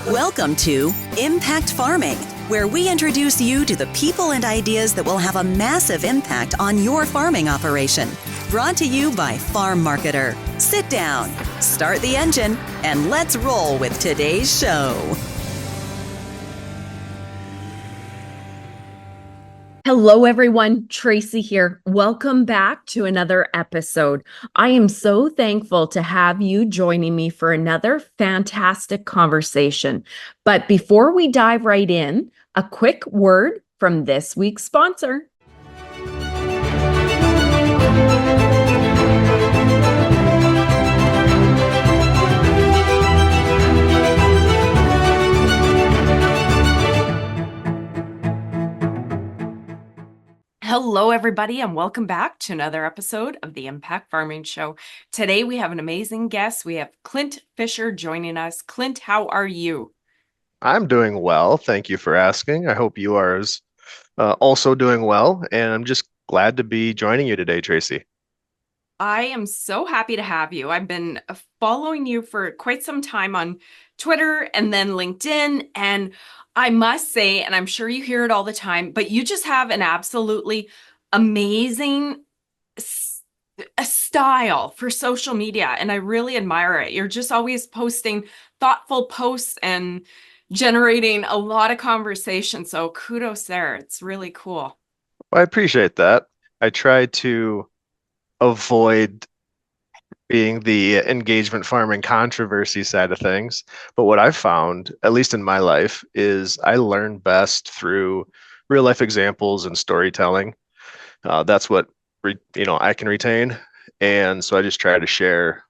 Welcome to Impact Farming, where we introduce you to the people and ideas that will have a massive impact on your farming operation. Brought to you by Farm Marketer. Sit down, start the engine, and let's roll with today's show. Hello, everyone. Tracy here. Welcome back to another episode. I am so thankful to have you joining me for another fantastic conversation. But before we dive right in, a quick word from this week's sponsor. Hello, everybody, and welcome back to another episode of the Impact Farming Show. Today, we have an amazing guest. We have Clint Fischer joining us. Clint, how are you? I'm doing well. Thank you for asking. I hope you are also doing well. And I'm just glad to be joining you today, Tracy. I am so happy to have you. I've been following you for quite some time on Twitter and then LinkedIn. And I must say, and I'm sure you hear it all the time, but you just have an absolutely amazing a style for social media. And I really admire it. You're just always posting thoughtful posts and generating a lot of conversation. So kudos there. It's really cool. Well, I appreciate that. I try to avoid being the engagement farming controversy side of things. But what I've found, at least in my life, is I learn best through real life examples and storytelling. That's what I can retain. And so I just try to share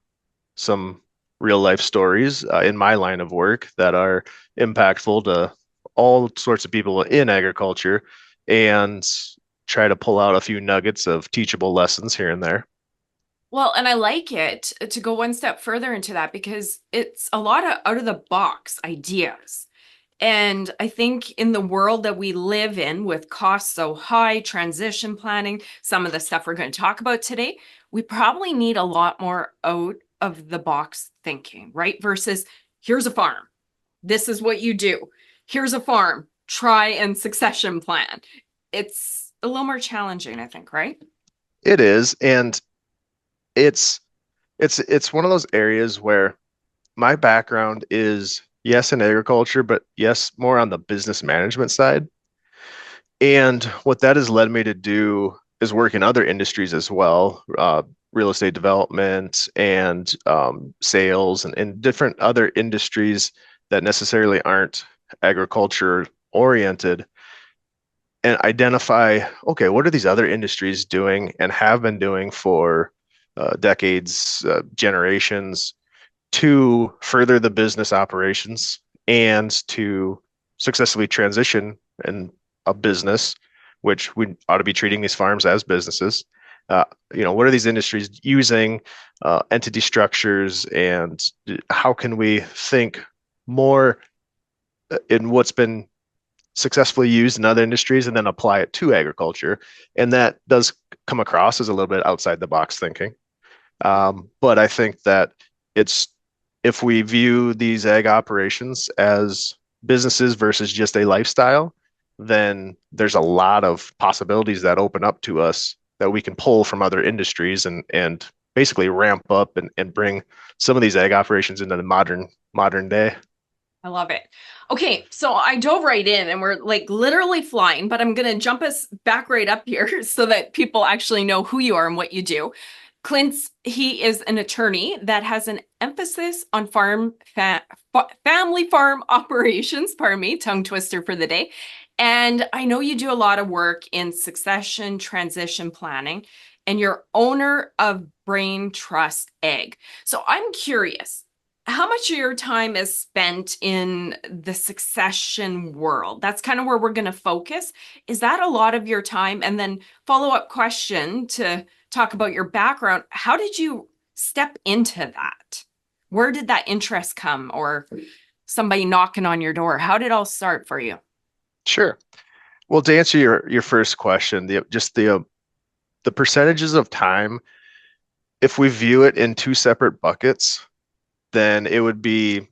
some real life stories in my line of work that are impactful to all sorts of people in agriculture and try to pull out a few nuggets of teachable lessons here and there. Well, and I like it to go one step further into that because it's a lot of out of the box ideas. And I think in the world that we live in with costs so high, transition planning, some of the stuff we're going to talk about today, we probably need a lot more out of the box thinking, right? Versus here's a farm. This is what you do. Here's a farm. Try and succession plan. It's a little more challenging, I think, right? It is, and it's it's one of those areas where my background is yes in agriculture, but yes more on the business management side. And what that has led me to do is work in other industries as well, real estate development and sales and different other industries that necessarily aren't agriculture oriented and identify, okay, what are these other industries doing and have been doing for decades, generations to further the business operations and to successfully transition in a business, which we ought to be treating these farms as businesses. What are these industries using, entity structures, and how can we think more in what's been successfully used in other industries and then apply it to agriculture? And that does come across as a little bit outside the box thinking. But I think that if we view these ag operations as businesses versus just a lifestyle, then there's a lot of possibilities that open up to us that we can pull from other industries and basically ramp up and bring some of these ag operations into the modern day. I love it. Okay, so I dove right in and we're like literally flying, but I'm going to jump us back right up here so that people actually know who you are and what you do. Clint, he is an attorney that has an emphasis on family farm operations, pardon me, tongue twister for the day. And I know you do a lot of work in succession, transition planning, and you're owner of Brain Trust Egg. So I'm curious, how much of your time is spent in the succession world? That's kind of where we're going to focus. Is that a lot of your time? And then follow-up question to talk about your background. How did you step into that? Where did that interest come, or somebody knocking on your door? How did it all start for you? Sure. Well, to answer your first question, the percentages of time, if we view it in two separate buckets, then it would be,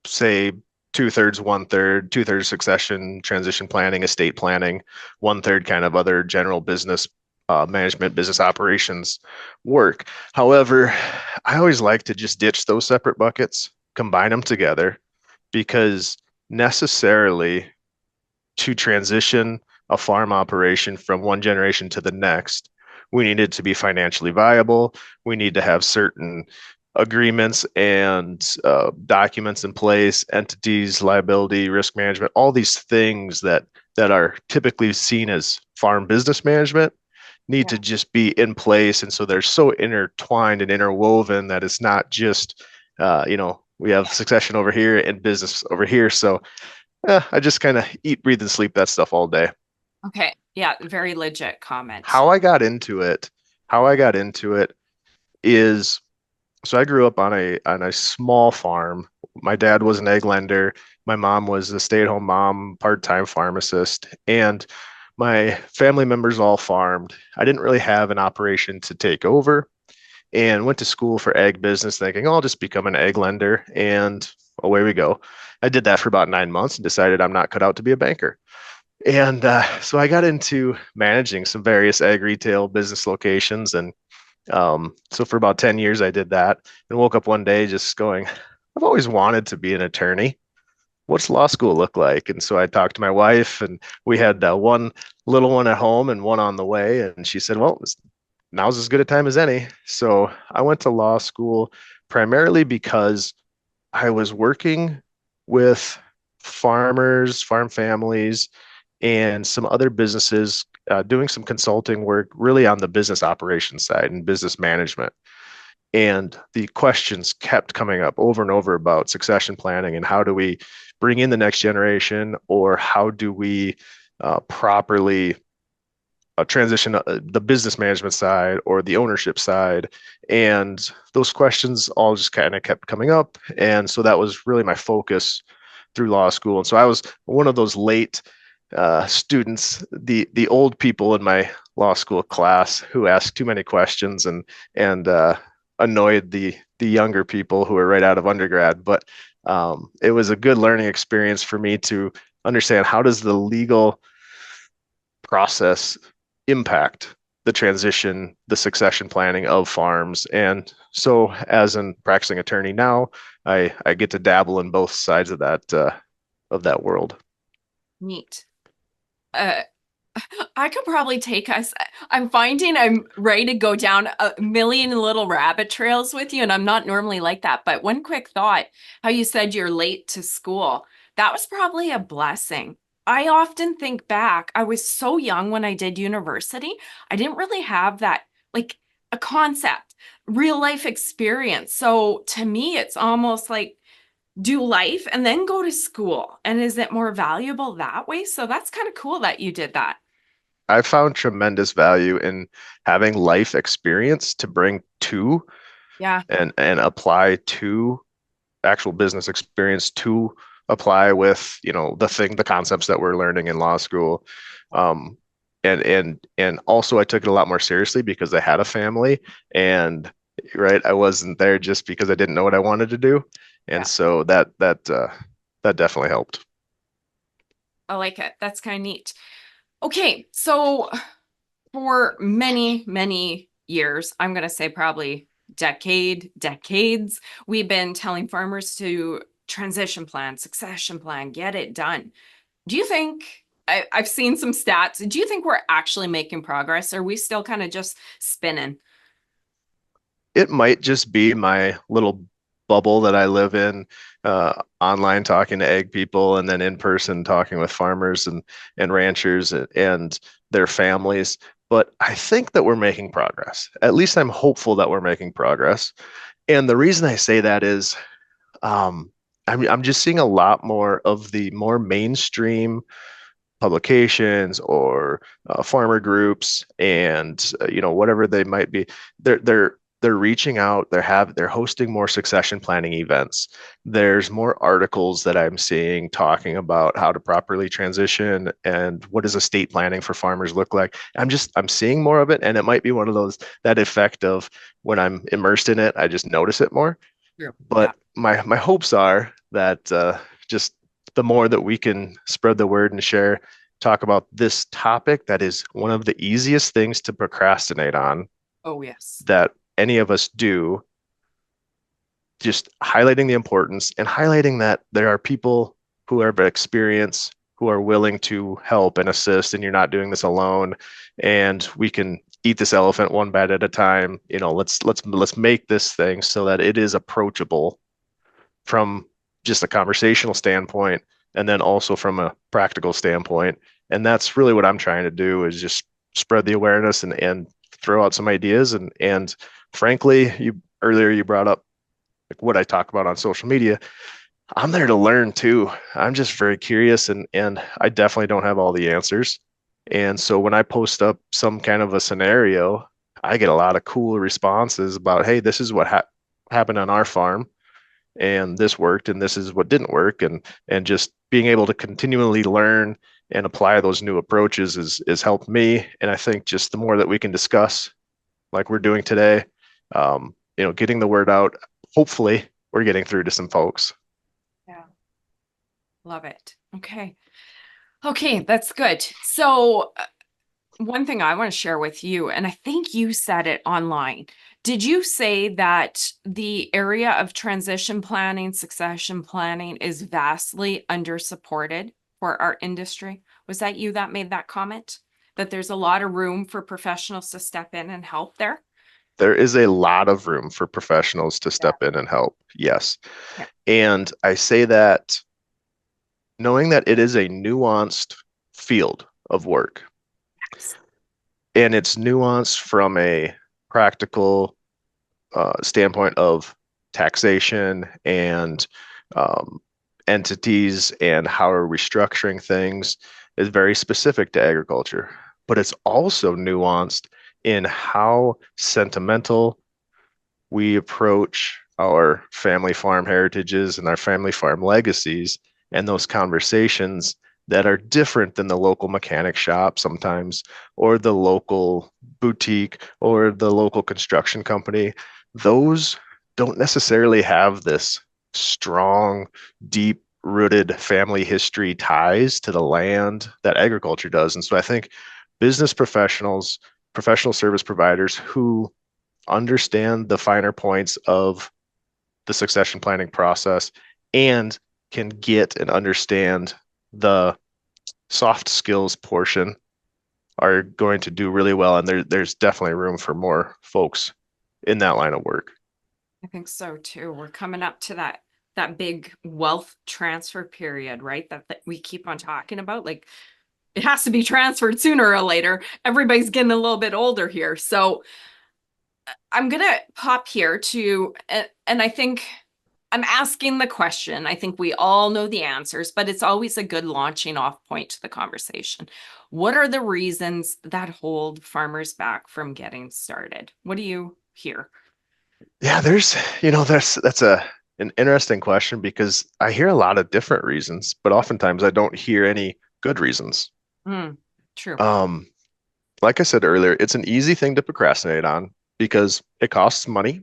say, 2/3, 1/3, 2/3 succession, transition planning, estate planning, 1/3 kind of other general business management, business operations work. However, I always like to just ditch those separate buckets, combine them together, because necessarily to transition a farm operation from one generation to the next, we need it to be financially viable. We need to have certain agreements and documents in place, entities, liability, risk management, all these things that are typically seen as farm business management need to just be in place. And so they're so intertwined and interwoven that it's not just, we have succession over here and business over here. So I just kind of eat, breathe, and sleep that stuff all day. Okay. Yeah. Very legit comment. How I got into it is, so I grew up on a small farm. My dad was an egg lender. My mom was a stay-at-home mom, part-time pharmacist, and my family members all farmed. I didn't really have an operation to take over, and went to school for egg business thinking, oh, I'll just become an egg lender, and away we go. I did that for about 9 months and decided I'm not cut out to be a banker. And so I got into managing some various egg retail business locations. And so for about 10 years, I did that and woke up one day just going, I've always wanted to be an attorney. What's law school look like? And so I talked to my wife, and we had one little one at home and one on the way. And she said, well, now's as good a time as any. So I went to law school primarily because I was working with farmers, farm families, and some other businesses, doing some consulting work really on the business operations side and business management. And the questions kept coming up over and over about succession planning and how do we bring in the next generation, or how do we properly transition the business management side or the ownership side. And those questions all just kind of kept coming up. And so that was really my focus through law school. And so I was one of those late students, the old people in my law school class who asked too many questions and annoyed the younger people who were right out of undergrad. But it was a good learning experience for me to understand, how does the legal process impact the transition, the succession planning of farms. And so as a practicing attorney now, I get to dabble in both sides of that world. Neat. I could probably take us. I'm finding I'm ready to go down a million little rabbit trails with you, and I'm not normally like that. But one quick thought, how you said you're late to school, that was probably a blessing. I often think back, I was so young when I did university. I didn't really have that, like a concept, real life experience. So to me, it's almost like do life and then go to school. And is it more valuable that way? So that's kind of cool that you did that. I found tremendous value in having life experience to bring to Yeah. and apply to actual business experience to apply with, the concepts that we're learning in law school. And also I took it a lot more seriously because I had a family, and right, I wasn't there just because I didn't know what I wanted to do. And Yeah. so that definitely helped. I like it. That's kind of neat. Okay. So for many, many years, I'm going to say probably decades, we've been telling farmers to transition plan, succession plan, get it done. Do you think, I've seen some stats, do you think we're actually making progress? Or are we still kind of just spinning? It might just be my little bubble that I live in, online talking to egg people, and then in person talking with farmers and ranchers and their families. But I think that we're making progress. At least I'm hopeful that we're making progress. And the reason I say that is, I'm just seeing a lot more of the more mainstream publications or farmer groups, and whatever they might be. They're reaching out. They're hosting more succession planning events. There's more articles that I'm seeing talking about how to properly transition and what does estate planning for farmers look like. I'm seeing more of it, and it might be one of those, that effect of when I'm immersed in it, I just notice it more. Yeah. But my hopes are that just the more that we can spread the word and share, talk about this topic that is one of the easiest things to procrastinate on Oh, yes. that any of us do, just highlighting the importance and highlighting that there are people who are experienced, who are willing to help and assist, and you're not doing this alone. And we can eat this elephant one bite at a time. Let's make this thing so that it is approachable from just a conversational standpoint, and then also from a practical standpoint. And that's really what I'm trying to do, is just spread the awareness and throw out some ideas. And frankly, you brought up like what I talk about on social media. I'm there to learn too. I'm just very curious, and I definitely don't have all the answers. And so when I post up some kind of a scenario, I get a lot of cool responses about, hey, this is what happened on our farm, and this worked, and this is what didn't work, and just being able to continually learn and apply those new approaches is helped me. And I think just the more that we can discuss, like we're doing today, getting the word out, hopefully we're getting through to some folks. Yeah. Love it. Okay. Okay, that's good. So one thing I want to share with you, and I think you said it online. Did you say that the area of transition planning, succession planning is vastly under-supported for our industry? Was that you that made that comment? That there's a lot of room for professionals to step in and help there? There is a lot of room for professionals to step in and help. Yes. Yeah. And I say that knowing that it is a nuanced field of work. And it's nuanced from a practical standpoint of taxation and entities and how we're restructuring things is very specific to agriculture. But it's also nuanced in how sentimental we approach our family farm heritages and our family farm legacies, and those conversations that are different than the local mechanic shop sometimes, or the local boutique, or the local construction company. Those don't necessarily have this strong, deep rooted family history ties to the land that agriculture does. And so I think business professionals, professional service providers who understand the finer points of the succession planning process and can get and understand the soft skills portion are going to do really well. And there's definitely room for more folks in that line of work. I think so too. We're coming up to that big wealth transfer period, right? That we keep on talking about. Like, it has to be transferred sooner or later. Everybody's getting a little bit older here. So I'm going to pop here to, and I think I'm asking the question. I think we all know the answers, but it's always a good launching off point to the conversation. What are the reasons that hold farmers back from getting started? What do you hear? Yeah, that's an interesting question, because I hear a lot of different reasons, but oftentimes I don't hear any good reasons. True. Like I said earlier, it's an easy thing to procrastinate on because it costs money.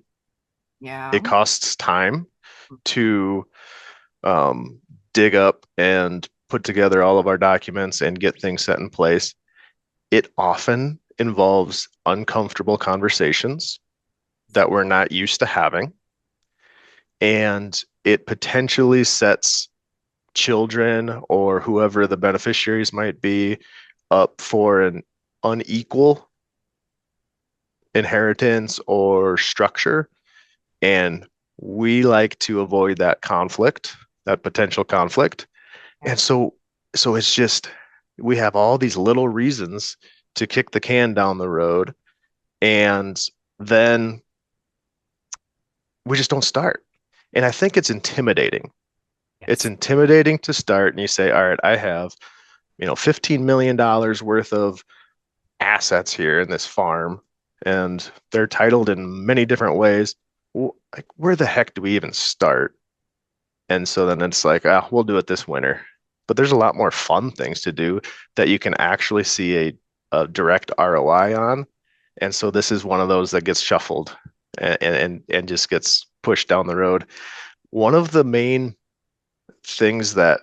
Yeah. It costs time to dig up and put together all of our documents and get things set in place. It often involves uncomfortable conversations that we're not used to having. And it potentially sets children or whoever the beneficiaries might be up for an unequal inheritance or structure. And we like to avoid that conflict, that potential conflict. And so it's just, we have all these little reasons to kick the can down the road, and then we just don't start. And I think it's intimidating. Yes. It's intimidating to start, and you say, all right, I have, $15 million worth of assets here in this farm, and they're titled in many different ways. Like, where the heck do we even start? And so then it's like, we'll do it this winter. But there's a lot more fun things to do that you can actually see a direct ROI on. And so this is one of those that gets shuffled and just gets pushed down the road. One of the main things that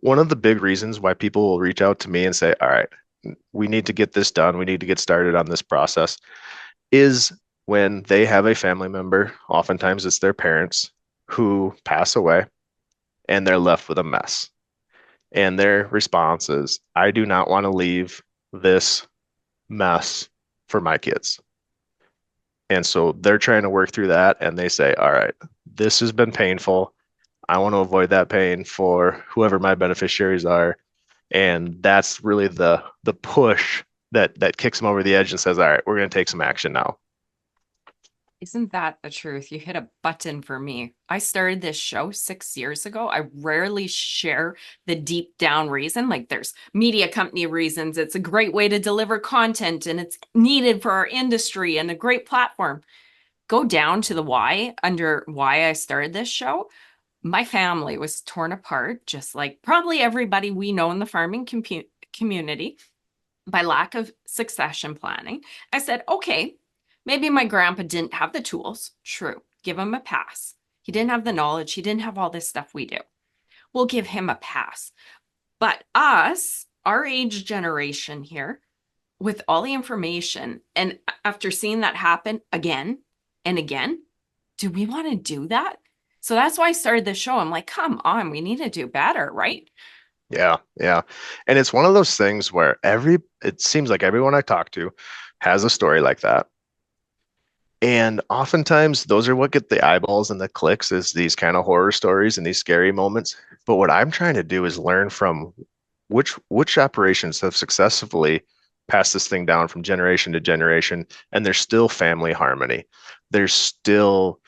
one of the big reasons why people will reach out to me and say, all right, we need to get this done. We need to get started on this process is when they have a family member, oftentimes it's their parents, who pass away and they're left with a mess. And their response is, I do not want to leave this mess for my kids. And so they're trying to work through that and they say, all right, this has been painful. I want to avoid that pain for whoever my beneficiaries are. And that's really the push that kicks them over the edge and says, all right, we're going to take some action now. Isn't that the truth? You hit a button for me. I started this show 6 years ago. I rarely share the deep down reason. Like there's media company reasons. It's a great way to deliver content and it's needed for our industry and a great platform. Go down to the why under why I started this show. My family was torn apart, just like probably everybody we know in the farming community, by lack of succession planning. I said, okay, maybe my grandpa didn't have the tools. True. Give him a pass. He didn't have the knowledge. He didn't have all this stuff we do. We'll give him a pass. But us, our age generation here, with all the information, and after seeing that happen again and again, do we want to do that? So that's why I started the show. I'm like, come on, we need to do better, right? Yeah, yeah. And it's one of those things where it seems like everyone I talk to has a story like that. And oftentimes those are what get the eyeballs and the clicks is these kind of horror stories and these scary moments. But what I'm trying to do is learn from which operations have successfully passed this thing down from generation to generation, and there's still family harmony. There's still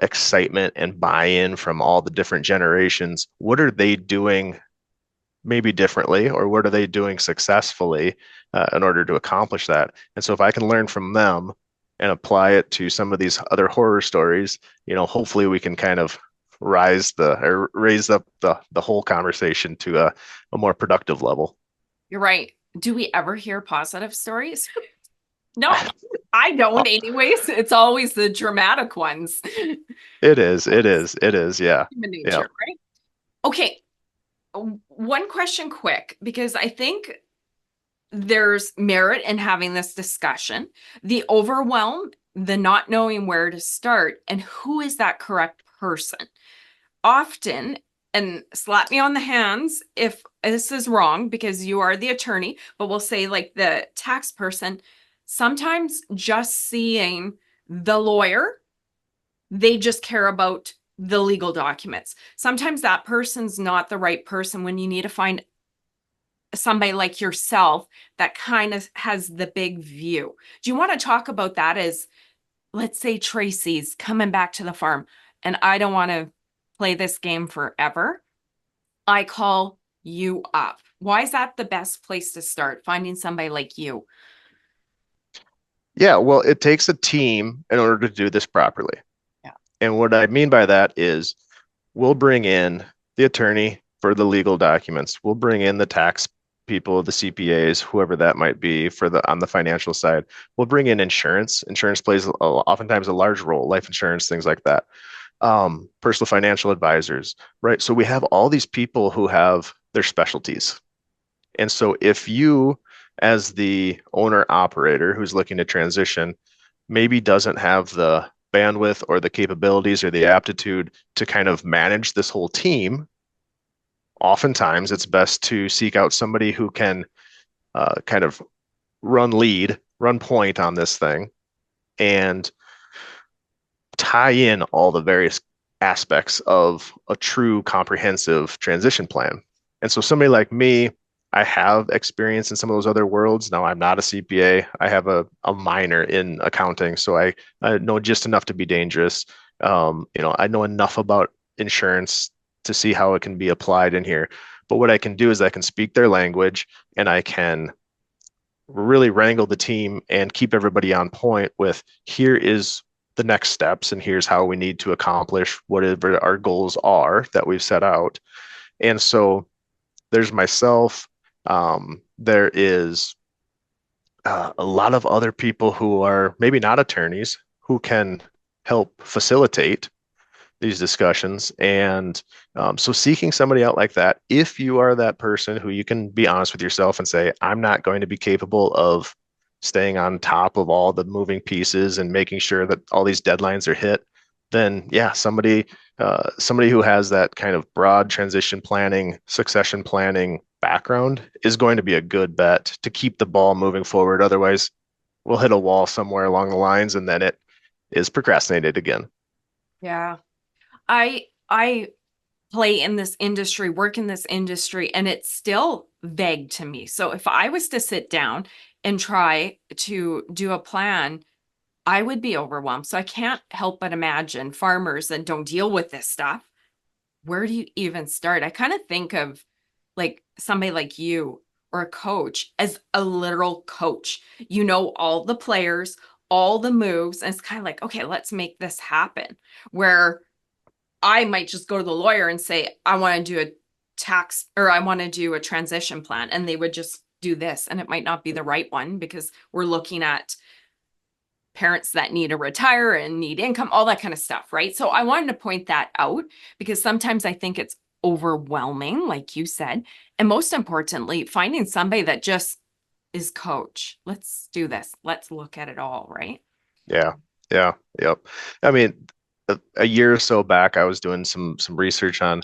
excitement and buy-in from all the different generations. What are they doing maybe differently, or what are they doing successfully in order to accomplish that? And so if I can learn from them and apply it to some of these other horror stories, hopefully we can kind of raise up the whole conversation to a more productive level. You're right. Do we ever hear positive stories? No, I don't anyways. It's always the dramatic ones. It is. Yeah. Human nature, Yeah. right? Okay. One question quick, because I think there's merit in having this discussion. The overwhelm, the not knowing where to start, and who is that correct person. Often, and slap me on the hands if this is wrong because you are the attorney, but we'll say like the tax person, sometimes just seeing the lawyer, they just care about the legal documents. Sometimes that person's not the right person when you need to find somebody like yourself that kind of has the big view. Do you want to talk about that as, let's say Tracy's coming back to the farm and I don't want to play this game forever. I call you up. Why is that the best place to start? Finding somebody like you. Yeah, well, it takes a team in order to do this properly. Yeah. And what I mean by that is we'll bring in the attorney for the legal documents. We'll bring in the tax people, the CPAs, whoever that might be on the financial side. We'll bring in insurance. Insurance plays oftentimes a large role, life insurance, things like that. Personal financial advisors, right? So we have all these people who have their specialties. And so if you, as the owner operator who's looking to transition, maybe doesn't have the bandwidth or the capabilities or the aptitude to kind of manage this whole team, oftentimes it's best to seek out somebody who can kind of run point on this thing and tie in all the various aspects of a true comprehensive transition plan. And so somebody like me, I have experience in some of those other worlds. Now, I'm not a CPA. I have a minor in accounting, so I know just enough to be dangerous. I know enough about insurance to see how it can be applied in here. But what I can do is I can speak their language and I can really wrangle the team and keep everybody on point with here is the next steps and here's how we need to accomplish whatever our goals are that we've set out. And so there's myself. There is a lot of other people who are maybe not attorneys who can help facilitate these discussions. And so seeking somebody out like that, if you are that person who you can be honest with yourself and say, I'm not going to be capable of staying on top of all the moving pieces and making sure that all these deadlines are hit, then yeah, somebody who has that kind of broad transition planning, succession planning background is going to be a good bet to keep the ball moving forward. Otherwise, we'll hit a wall somewhere along the lines and then it is procrastinated again. Yeah. I play in this industry, work in this industry, and it's still vague to me. So if I was to sit down and try to do a plan, I would be overwhelmed. So I can't help but imagine farmers that don't deal with this stuff. Where do you even start? I kind of think of like somebody like you or a coach as a literal coach. You know all the players, all the moves, and it's kind of like, okay, let's make this happen. Where I might just go to the lawyer and say, I want to do a tax or I want to do a transition plan. And they would just do this. And it might not be the right one because we're looking at parents that need to retire and need income, all that kind of stuff, right? So I wanted to point that out because sometimes I think it's overwhelming, like you said. And most importantly, finding somebody that just is coach. Let's do this. Let's look at it all, right? Yeah. Yeah. Yep. I mean, a year or so back, I was doing some research on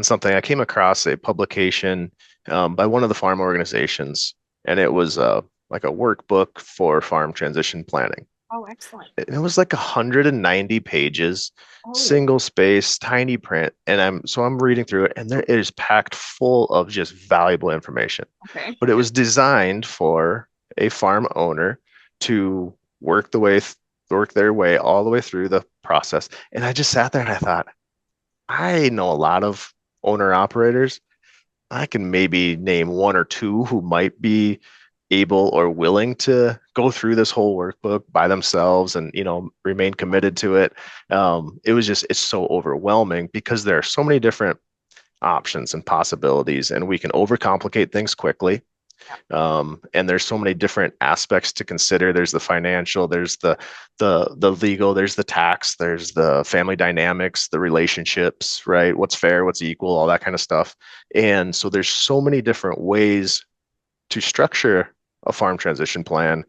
something. I came across a publication by one of the farm organizations, and it was like a workbook for farm transition planning. Oh, excellent. It was like 190 pages, Oh, single space, tiny print, and I'm reading through it, and there it is packed full of just valuable information. okay. But it was designed for a farm owner to work the way work their way all the way through the process. And I just sat there and I thought, I know a lot of owner operators. I can maybe name one or two who might be able or willing to go through this whole workbook by themselves and remain committed to it. It's so overwhelming because there are so many different options and possibilities, and we can overcomplicate things quickly. And there's so many different aspects to consider. There's the financial, there's the legal, there's the tax, there's the family dynamics, the relationships, right? What's fair, what's equal, all that kind of stuff. And so there's so many different ways to structure a farm transition plan.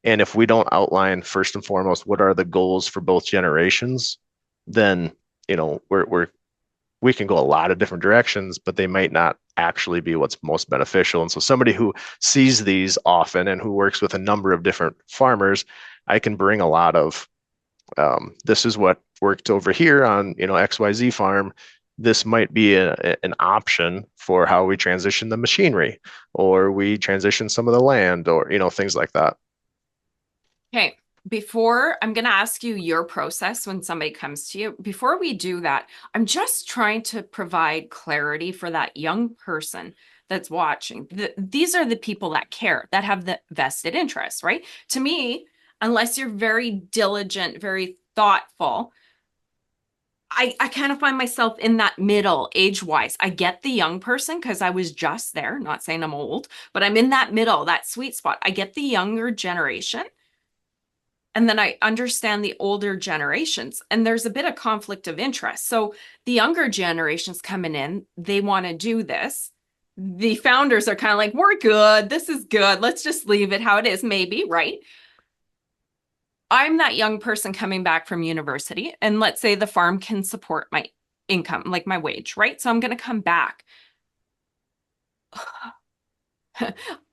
And if we don't outline first and foremost what are the goals for both generations, then we can go a lot of different directions, but they might not actually be what's most beneficial. And so somebody who sees these often and who works with a number of different farmers, I can bring a lot of this is what worked over here on XYZ farm. This might be an option for how we transition the machinery or we transition some of the land or things like that. Okay. Before I'm going to ask you your process when somebody comes to you, before we do that, I'm just trying to provide clarity for that young person that's watching. These are the people that care, that have the vested interest, right? To me, unless you're very diligent, very thoughtful, I kind of find myself in that middle age-wise. I get the young person because I was just there, not saying I'm old, but I'm in that middle, that sweet spot. I get the younger generation. And then I understand the older generations, and there's a bit of conflict of interest. So the younger generations coming in, they want to do this. The founders are kind of like, we're good. This is good. Let's just leave it how it is, maybe, right? I'm that young person coming back from university, and let's say the farm can support my income, like my wage, right? So I'm going to come back.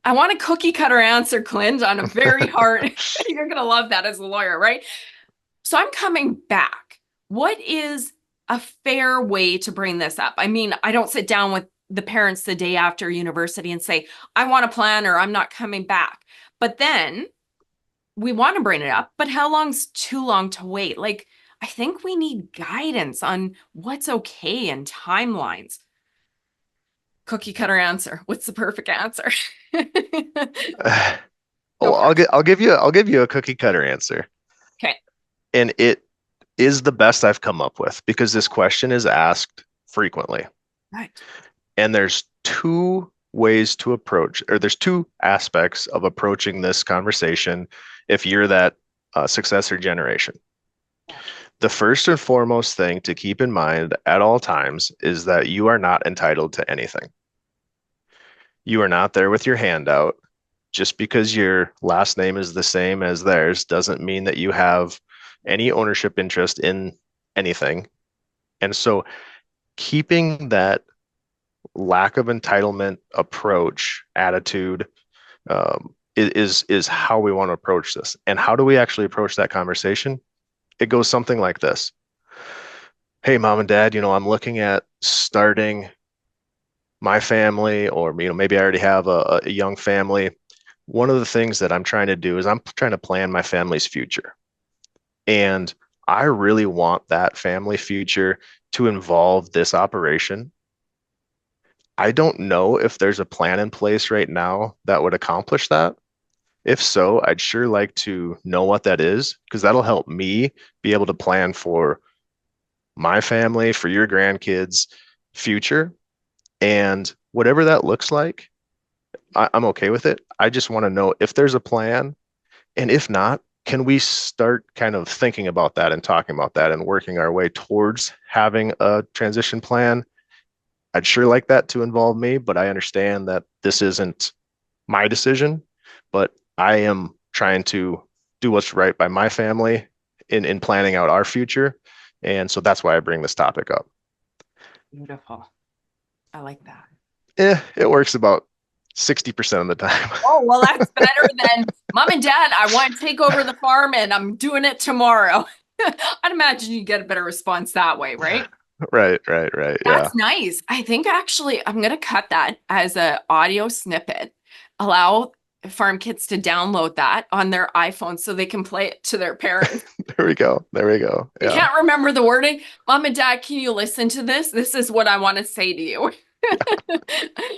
I want a cookie cutter answer, Clint, on a very hard, you're going to love that as a lawyer, right? So I'm coming back. What is a fair way to bring this up? I mean, I don't sit down with the parents the day after university and say, I want a plan or I'm not coming back. But then we want to bring it up, but how long's too long to wait? Like, I think we need guidance on what's okay and timelines. Cookie cutter answer. What's the perfect answer? Go Oh, for it. I'll give you a cookie cutter answer. Okay. And it is the best I've come up with because this question is asked frequently. Right. And there's two ways to approach, or there's two aspects of approaching this conversation if you're that successor generation. The first and foremost thing to keep in mind at all times is that you are not entitled to anything. You are not there with your hand out. Just because your last name is the same as theirs doesn't mean that you have any ownership interest in anything. And so keeping that lack of entitlement approach, attitude, is how we want to approach this. And how do we actually approach that conversation? It goes something like this. Hey, mom and dad, I'm looking at starting my family, or maybe I already have a young family. One of the things that I'm trying to do is I'm trying to plan my family's future. And I really want that family future to involve this operation. I don't know if there's a plan in place right now that would accomplish that. If so, I'd sure like to know what that is, because that'll help me be able to plan for my family, for your grandkids' future. And whatever that looks like, I'm okay with it. I just want to know if there's a plan. And if not, can we start kind of thinking about that and talking about that and working our way towards having a transition plan? I'd sure like that to involve me, but I understand that this isn't my decision, but I am trying to do what's right by my family in planning out our future. And so that's why I bring this topic up. Beautiful. I like that. It works about 60% of the time. Oh, well, that's better than mom and dad, I want to take over the farm and I'm doing it tomorrow. I'd imagine you get a better response that way, right? Right. That's nice. I think actually I'm going to cut that as an audio snippet. Allow farm kids to download that on their iPhone so they can play it to their parents. There we go. Yeah. You can't remember the wording. Mom and dad, can you listen to this? This is what I want to say to you.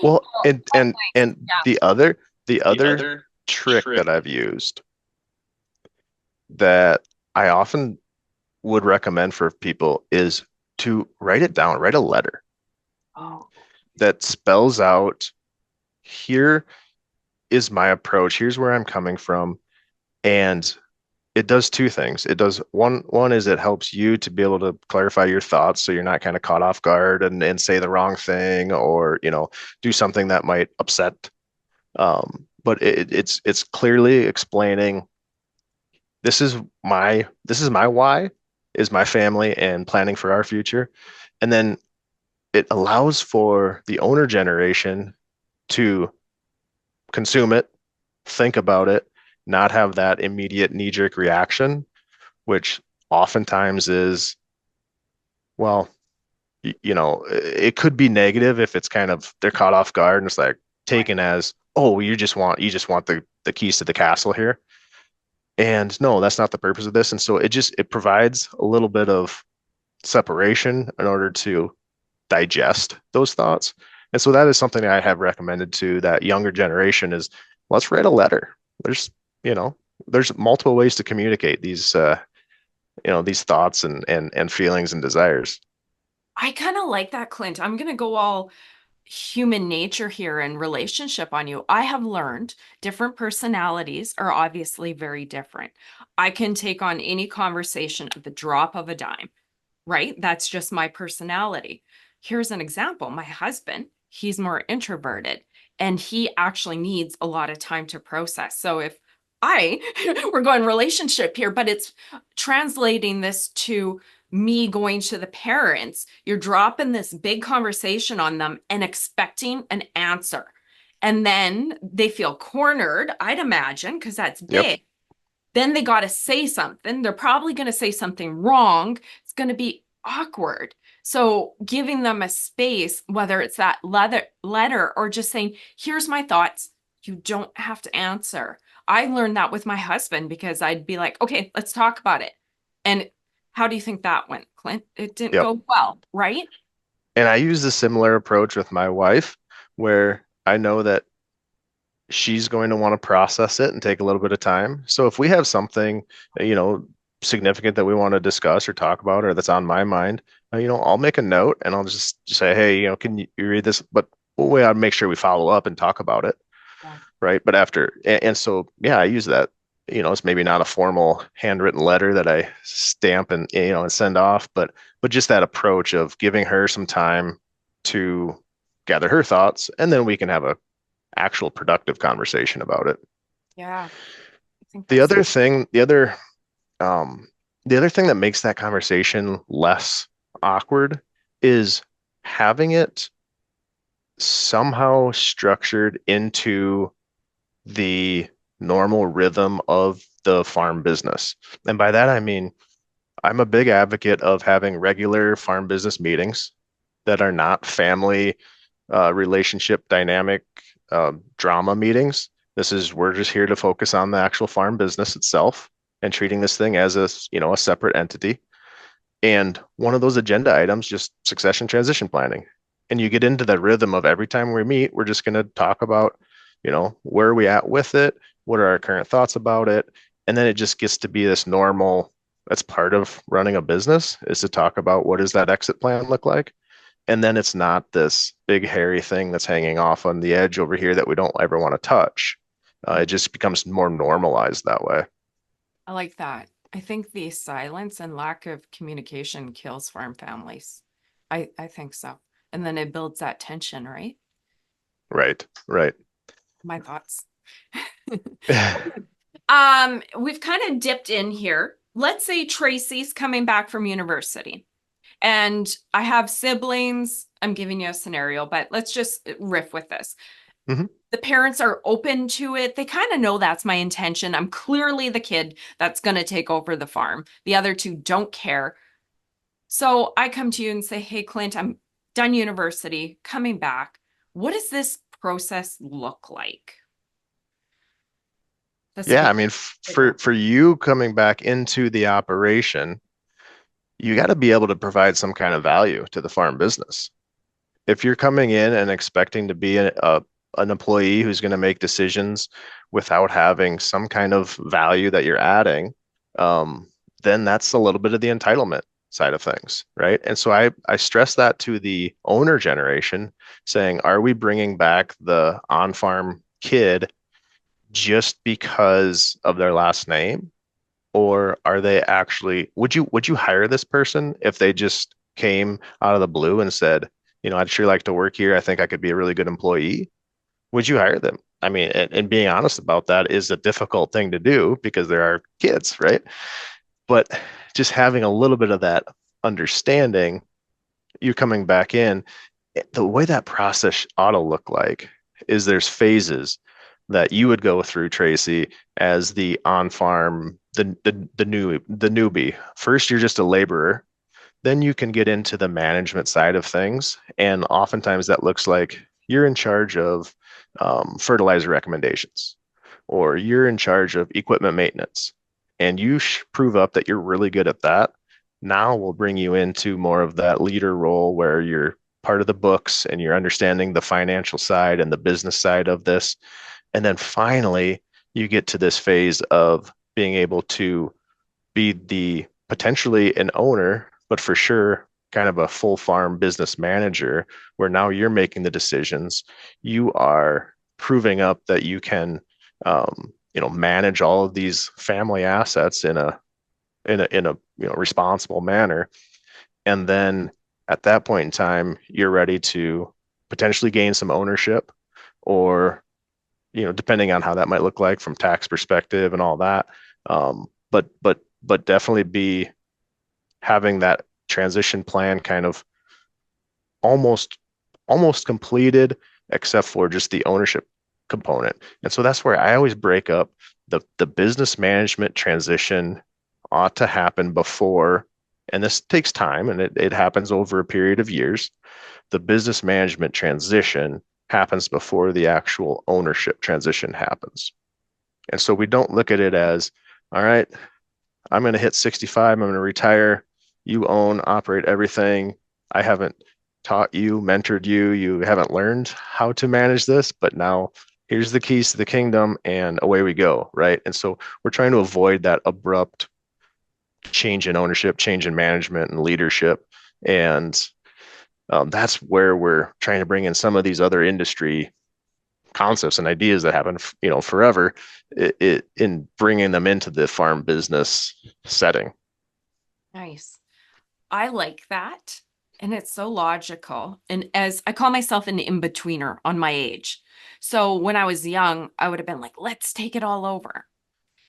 Well, and the other trick that I've used that I often would recommend for people is to write it down, write a letter that spells out, here is my approach, here's where I'm coming from. And it does two things. It does one is it helps you to be able to clarify your thoughts so you're not kind of caught off guard and say the wrong thing, or do something that might upset. But it's clearly explaining, this is my why, is my family and planning for our future. And then it allows for the owner generation to consume it, think about it, not have that immediate knee-jerk reaction, which oftentimes is, well, it could be negative if it's kind of, they're caught off guard and it's like taken as, oh, you just want the keys to the castle here. And no, that's not the purpose of this. And so it provides a little bit of separation in order to digest those thoughts. And so that is something I have recommended to that younger generation is, let's write a letter. There's multiple ways to communicate these thoughts and feelings and desires. I kind of like that, Clint. I'm going to go all human nature here and relationship on you. I have learned different personalities are obviously very different. I can take on any conversation at the drop of a dime, right? That's just my personality. Here's an example. My husband, he's more introverted and he actually needs a lot of time to process. So if we're going relationship here, but it's translating this to me going to the parents, you're dropping this big conversation on them and expecting an answer. And then they feel cornered, I'd imagine, because that's big. Yep. Then they got to say something. They're probably going to say something wrong. It's going to be awkward. So giving them a space, whether it's that letter or just saying, here's my thoughts. You don't have to answer. I learned that with my husband because I'd be like, okay, let's talk about it. And how do you think that went, Clint? It didn't go well, right? And I use a similar approach with my wife, where I know that she's going to want to process it and take a little bit of time. So if we have something, significant that we want to discuss or talk about, or that's on my mind, I'll make a note and I'll just say, hey, can you read this? But we ought to make sure we follow up and talk about it. Yeah. Right. But after, and so, yeah, I use that it's maybe not a formal handwritten letter that I stamp and send off, but just that approach of giving her some time to gather her thoughts, and then we can have a actual productive conversation about it. Yeah, I think The that's other thing, the other thing that makes that conversation less awkward is having it somehow structured into the normal rhythm of the farm business. And by that, I mean, I'm a big advocate of having regular farm business meetings that are not family relationship dynamic drama meetings. We're just here to focus on the actual farm business itself and treating this thing as a separate entity. And one of those agenda items, just succession transition planning. And you get into the rhythm of every time we meet, we're just going to talk about, where are we at with it? What are our current thoughts about it? And then it just gets to be this normal, that's part of running a business, is to talk about what does that exit plan look like? And then it's not this big hairy thing that's hanging off on the edge over here that we don't ever want to touch. It just becomes more normalized that way. I like that. I think the silence and lack of communication kills farm families. I think so. And then it builds that tension, right? Right, right. My thoughts. We've kind of dipped in here. Let's say Tracy's coming back from university and I have siblings. I'm giving you a scenario, but let's just riff with this. Mhm. The parents are open to it. They kind of know that's my intention. I'm clearly the kid that's going to take over the farm. The other two don't care. So I come to you and say, hey, Clint, I'm done university, coming back. What does this process look like? Yeah, I mean, for you coming back into the operation, you got to be able to provide some kind of value to the farm business. If you're coming in and expecting to be an employee who's going to make decisions without having some kind of value that you're adding, then that's a little bit of the entitlement side of things, right? And so I stress that to the owner generation, saying, are we bringing back the on-farm kid just because of their last name? Or are they actually, would you hire this person if they just came out of the blue and said, I'd sure like to work here. I think I could be a really good employee. Would you hire them? I mean, and being honest about that is a difficult thing to do because there are kids, right? But just having a little bit of that understanding, you coming back in, the way that process ought to look like is there's phases that you would go through, Tracy, as the on-farm, the newbie. First, you're just a laborer. Then you can get into the management side of things, and oftentimes that looks like you're in charge of fertilizer recommendations, or you're in charge of equipment maintenance, and you prove up that you're really good at that. Now we'll bring you into more of that leader role where you're part of the books and you're understanding the financial side and the business side of this. And then finally, you get to this phase of being able to be the potentially an owner, but for sure kind of a full farm business manager, where now you're making the decisions. You are proving up that you can, manage all of these family assets in a responsible manner. And then at that point in time, you're ready to potentially gain some ownership, or depending on how that might look like from tax perspective and all that. But definitely be having that transition plan kind of almost completed, except for just the ownership component. And so that's where I always break up the business management transition ought to happen before, and this takes time and it happens over a period of years. The business management transition happens before the actual ownership transition happens. And so we don't look at it as, all right, I'm going to hit 65, I'm going to retire. You own, operate everything. I haven't taught you, mentored you. You haven't learned how to manage this, but now here's the keys to the kingdom and away we go, right? And so we're trying to avoid that abrupt change in ownership, change in management and leadership. And that's where we're trying to bring in some of these other industry concepts and ideas that happen, forever, in bringing them into the farm business setting. Nice. I like that. And it's so logical. And as I call myself an in-betweener on my age. So when I was young, I would have been like, let's take it all over.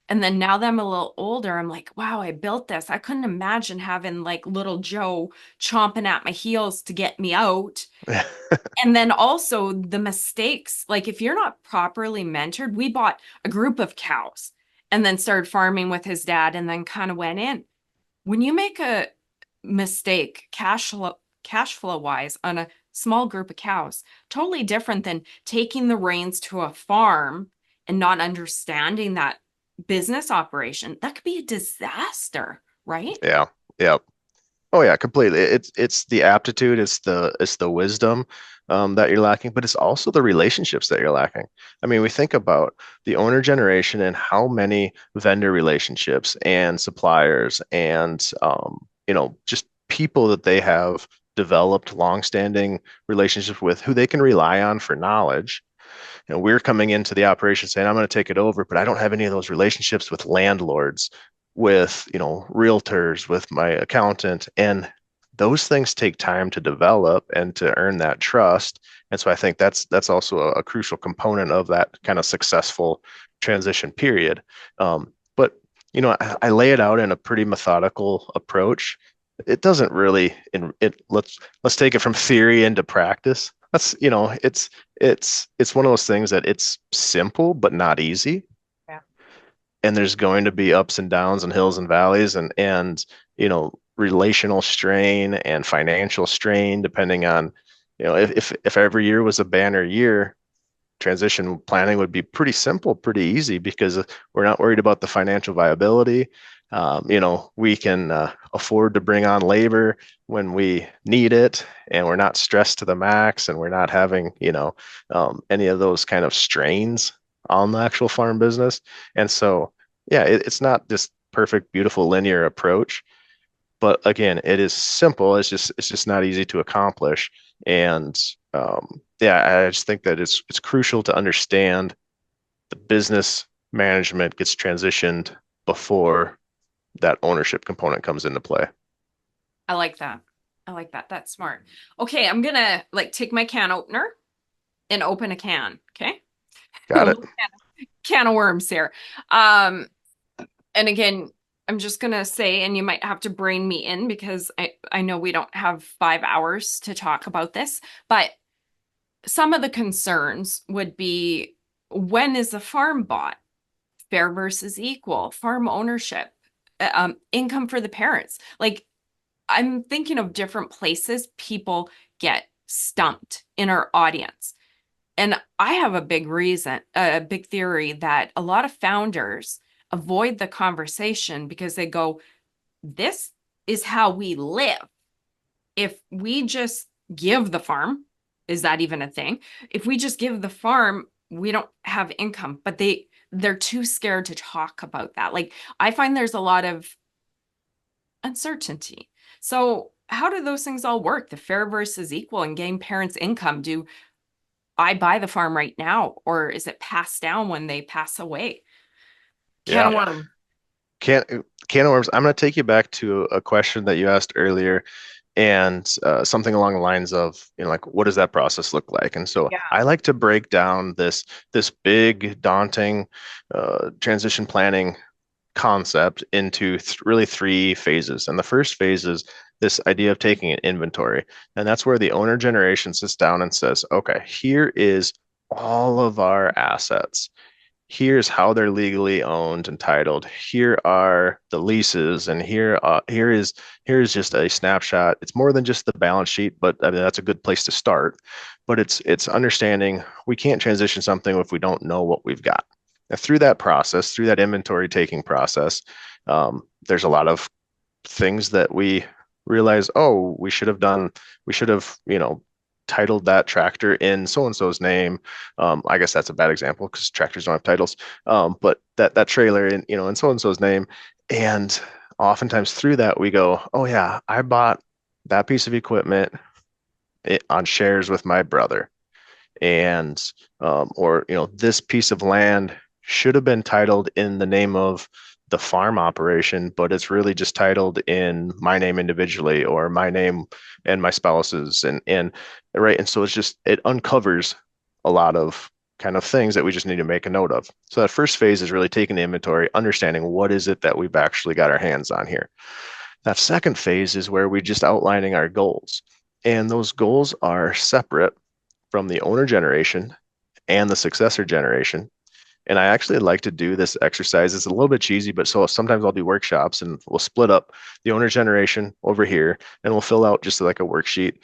And then now that I'm a little older, I'm like, wow, I built this. I couldn't imagine having like little Joe chomping at my heels to get me out. And then also the mistakes, like if you're not properly mentored, we bought a group of cows and then started farming with his dad and then kind of went in. When you make a mistake cash flow wise on a small group of cows, totally different than taking the reins to a farm and not understanding that business operation. That could be a disaster, right? Yeah. Yeah. Oh yeah, completely. It's the aptitude, it's the wisdom that you're lacking, but it's also the relationships that you're lacking. I mean, we think about the owner generation and how many vendor relationships and suppliers and just people that they have developed longstanding relationships with who they can rely on for knowledge. We're coming into the operation saying, I'm going to take it over, but I don't have any of those relationships with landlords, with, realtors, with my accountant. And those things take time to develop and to earn that trust. And so I think that's also a crucial component of that kind of successful transition period. But I lay it out in a pretty methodical approach. It doesn't really let's take it from theory into practice. That's it's one of those things that it's simple but not easy. Yeah. And there's going to be ups and downs and hills and valleys and relational strain and financial strain depending on if every year was a banner year, transition planning would be pretty simple, pretty easy because we're not worried about the financial viability. We can afford to bring on labor when we need it, and we're not stressed to the max, and we're not having, any of those kind of strains on the actual farm business. And so, yeah, it's not this perfect, beautiful, linear approach, but again, it is simple. It's just not easy to accomplish. And yeah, I just think that it's crucial to understand the business management gets transitioned before that ownership component comes into play. I like that. I like that. That's smart. Okay, I'm gonna like take my can opener and open a can. Okay. Got it. Can of worms here. And again, I'm just gonna say, and you might have to brain me in because I know we don't have 5 hours to talk about this, but some of the concerns would be, when is the farm bought? Fair versus equal, farm ownership, income for the parents. Like, I'm thinking of different places people get stumped in our audience. And I have a big theory that a lot of founders avoid the conversation because they go, this is how we live. If we just give the farm, is that even a thing? If we just give the farm, we don't have income, but they're too scared to talk about that. Like, I find there's a lot of uncertainty. So how do those things all work? The fair versus equal and getting parents income. Do I buy the farm right now, or is it passed down when they pass away? Can of Yeah. worm. Can of worms. I'm going to take you back to a question that you asked earlier, and something along the lines of, like, what does that process look like? And so Yeah. I like to break down this big, daunting transition planning concept into really three phases. And the first phase is this idea of taking an inventory. And that's where the owner generation sits down and says, okay, here is all of our assets. Here's how they're legally owned and titled. Here are the leases, and here's just a snapshot. It's more than just the balance sheet, but I mean, that's a good place to start. But it's understanding we can't transition something if we don't know what we've got. Now, through that process, through that inventory taking process, there's a lot of things that we realize, oh, we should have, titled that tractor in so and so's name. I guess that's a bad example because tractors don't have titles. But that trailer in so and so's name, and oftentimes through that we go, oh yeah, I bought that piece of equipment on shares with my brother, and or this piece of land should have been titled in the name of the farm operation, but it's really just titled in my name individually, or my name and my spouse's, and right. And so it uncovers a lot of kind of things that we just need to make a note of. So that first phase is really taking the inventory, understanding what is it that we've actually got our hands on here. That second phase is where we're just outlining our goals. And those goals are separate from the owner generation and the successor generation. And I actually like to do this exercise. It's a little bit cheesy, but so sometimes I'll do workshops and we'll split up the owner generation over here, and we'll fill out just like a worksheet.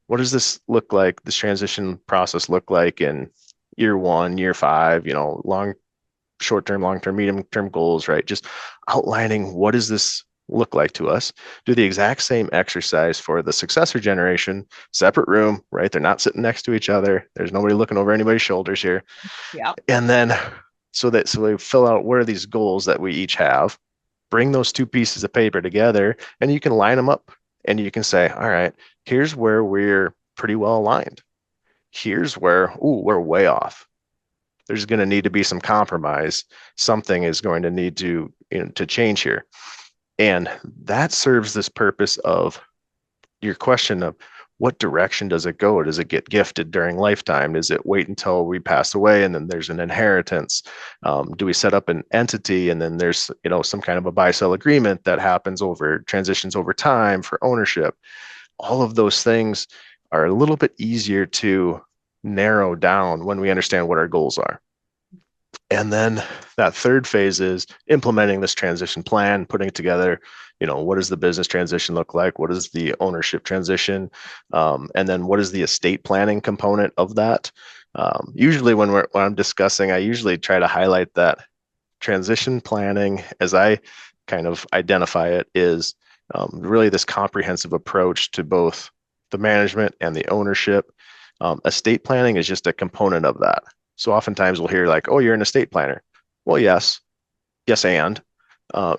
What does this look like? This transition process look like in year 1, year 5, short-term, long-term, medium-term goals, right? Just outlining what does this look like to us. Do the exact same exercise for the successor generation, separate room, right? They're not sitting next to each other. There's nobody looking over anybody's shoulders here. Yeah. And then so we fill out what are these goals that we each have, bring those two pieces of paper together, and you can line them up and you can say, all right, here's where we're pretty well aligned. Here's where, we're way off. There's going to need to be some compromise. Something is going to need to change here. And that serves this purpose of your question of what direction does it go? Does it get gifted during lifetime? Does it wait until we pass away and then there's an inheritance? Do we set up an entity and then there's some kind of a buy-sell agreement that happens transitions over time for ownership? All of those things are a little bit easier to narrow down when we understand what our goals are. And then that third phase is implementing this transition plan, putting it together. What does the business transition look like? What is the ownership transition? And then what is the estate planning component of that? Usually when I'm discussing, I usually try to highlight that transition planning, as I kind of identify it, is really this comprehensive approach to both the management and the ownership. Estate planning is just a component of that. So oftentimes we'll hear like, oh, you're an estate planner. Well, yes, and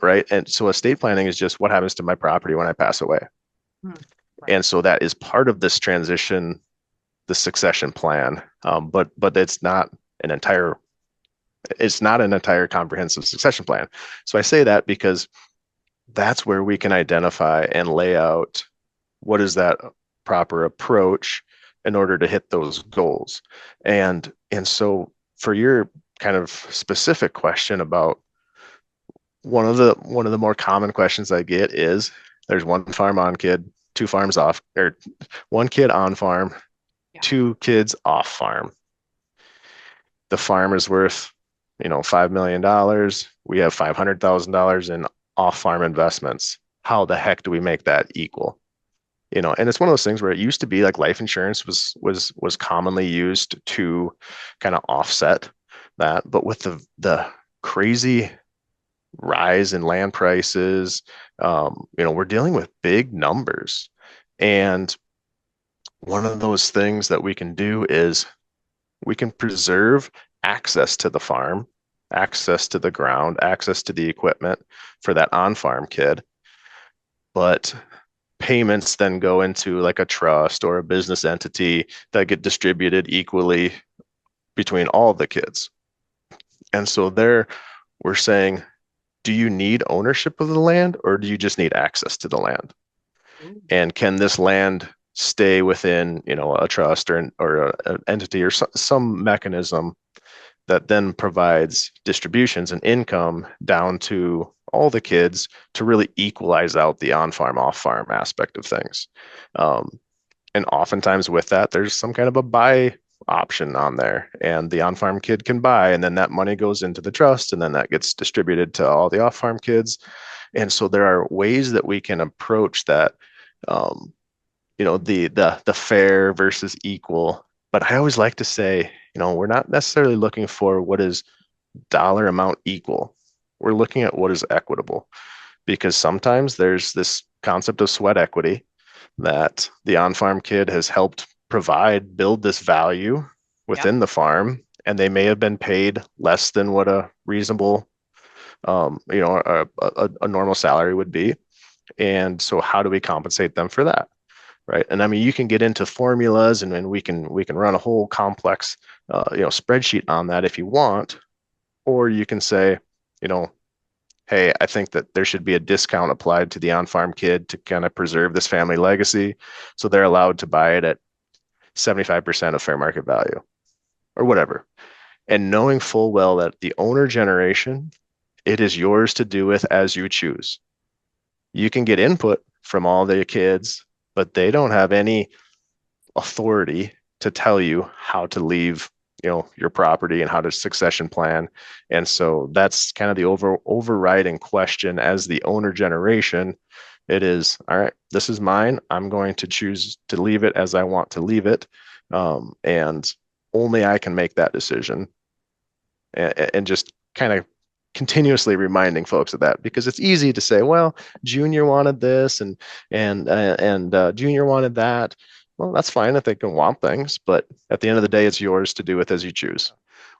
right. And so estate planning is just what happens to my property when I pass away. Right. And so that is part of this transition, the succession plan. But it's not an entire comprehensive succession plan. So I say that because that's where we can identify and lay out what is that proper approach in order to hit those goals. And so for your kind of specific question about one of the more common questions I get is there's one farm on kid, 2 farms off, or 1 kid on farm, 2 kids off farm. The farm is worth, $5 million. We have $500,000 in off farm investments. How the heck do we make that equal? And it's one of those things where it used to be like life insurance was commonly used to kind of offset that. But with the crazy rise in land prices, we're dealing with big numbers. And one of those things that we can do is we can preserve access to the farm, access to the ground, access to the equipment for that on-farm kid. But payments then go into like a trust or a business entity that get distributed equally between all the kids. And so there we're saying, do you need ownership of the land or do you just need access to the land? And can this land stay within, a trust or an entity or some mechanism that then provides distributions and income down to all the kids to really equalize out the on-farm, off-farm aspect of things. And oftentimes with that, there's some kind of a buy option on there, and the on-farm kid can buy, and then that money goes into the trust, and then that gets distributed to all the off-farm kids. And so there are ways that we can approach that, the fair versus equal. But I always like to say, we're not necessarily looking for what is dollar amount equal. We're looking at what is equitable, because sometimes there's this concept of sweat equity that the on-farm kid has helped build this value within the farm, and they may have been paid less than what a reasonable, a normal salary would be. And so how do we compensate them for that? right? And I mean, you can get into formulas and we can run a whole complex, spreadsheet on that if you want, or you can say, you know, hey, I think that there should be a discount applied to the on-farm kid to kind of preserve this family legacy. So they're allowed to buy it at 75% of fair market value or whatever. And knowing full well that the owner generation, it is yours to do with as you choose. You can get input from all the kids, but they don't have any authority to tell you how to leave, your property and how to succession plan. And so that's kind of the overriding question as the owner generation. It is, all right, this is mine. I'm going to choose to leave it as I want to leave it. And only I can make that decision. And just kind of continuously reminding folks of that, because it's easy to say, well, Junior wanted this and Junior wanted that. Well, that's fine if they can want things, but at the end of the day, it's yours to do with as you choose.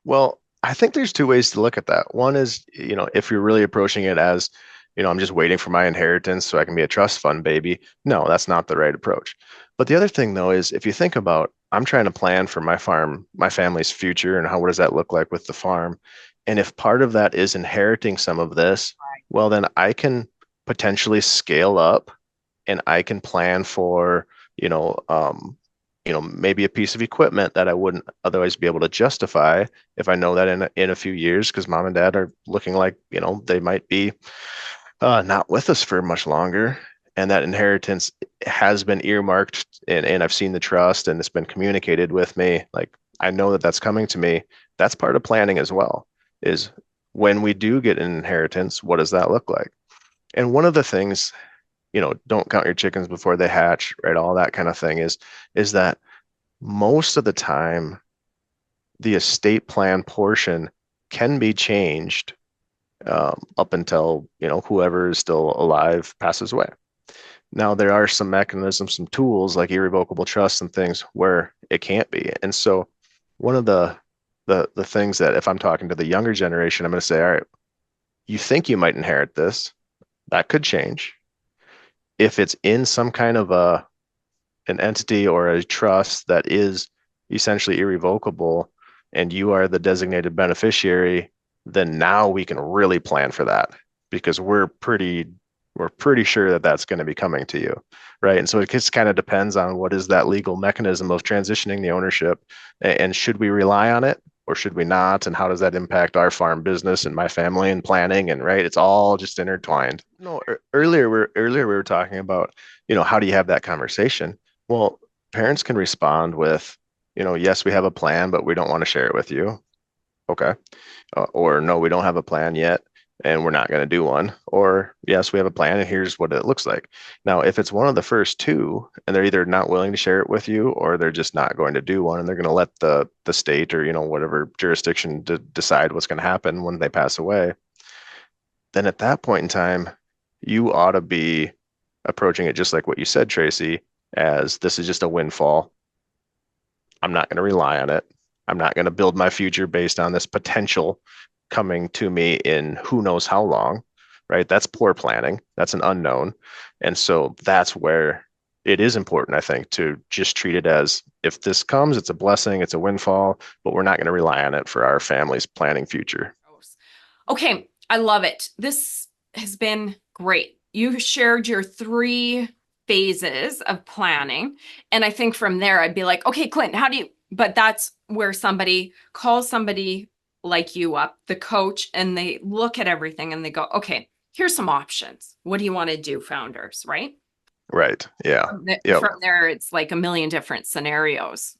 Well, I think there's two ways to look at that. One is, if you're really approaching it as, I'm just waiting for my inheritance so I can be a trust fund baby. No, that's not the right approach. But the other thing though is if you think about, I'm trying to plan for my farm, my family's future, and what does that look like with the farm? And if part of that is inheriting some of this, well, then I can potentially scale up and I can plan for, maybe a piece of equipment that I wouldn't otherwise be able to justify if I know that in a few years, because mom and dad are looking like, they might be not with us for much longer. And that inheritance has been earmarked and I've seen the trust and it's been communicated with me. Like, I know that that's coming to me. That's part of planning as well, is when we do get an inheritance, what does that look like? And one of the things, don't count your chickens before they hatch, right? All that kind of thing is that most of the time, the estate plan portion can be changed up until, whoever is still alive passes away. Now, there are some mechanisms, some tools like irrevocable trusts and things where it can't be. And so one of the things that if I'm talking to the younger generation, I'm going to say, all right, you think you might inherit this, that could change. If it's in some kind of an entity or a trust that is essentially irrevocable and you are the designated beneficiary, then now we can really plan for that, because we're pretty sure that that's going to be coming to you, right? And so it just kind of depends on what is that legal mechanism of transitioning the ownership, and should we rely on it or should we not? And how does that impact our farm business and my family and planning? And right, it's all just intertwined. No, earlier we were talking about, how do you have that conversation? Well, parents can respond with, yes, we have a plan, but we don't want to share it with you. Okay. Or no, we don't have a plan yet and we're not going to do one. Or yes, we have a plan and here's what it looks like. Now, if it's one of the first two and they're either not willing to share it with you or they're just not going to do one and they're going to let the state or, whatever jurisdiction decide what's going to happen when they pass away, then at that point in time, you ought to be approaching it just like what you said, Tracy, as this is just a windfall. I'm not going to rely on it. I'm not going to build my future based on this potential coming to me in who knows how long, right? That's poor planning. That's an unknown. And so that's where it is important, I think, to just treat it as if this comes, it's a blessing, it's a windfall, but we're not going to rely on it for our family's planning future. Okay, I love it. This has been great. You shared your 3 phases of planning. And I think from there, I'd be like, okay, Clint, but that's where somebody calls somebody like you up, the coach, and they look at everything and they go, okay, here's some options. What do you want to do, founders, right? Right. Yeah. From there, it's like a million different scenarios.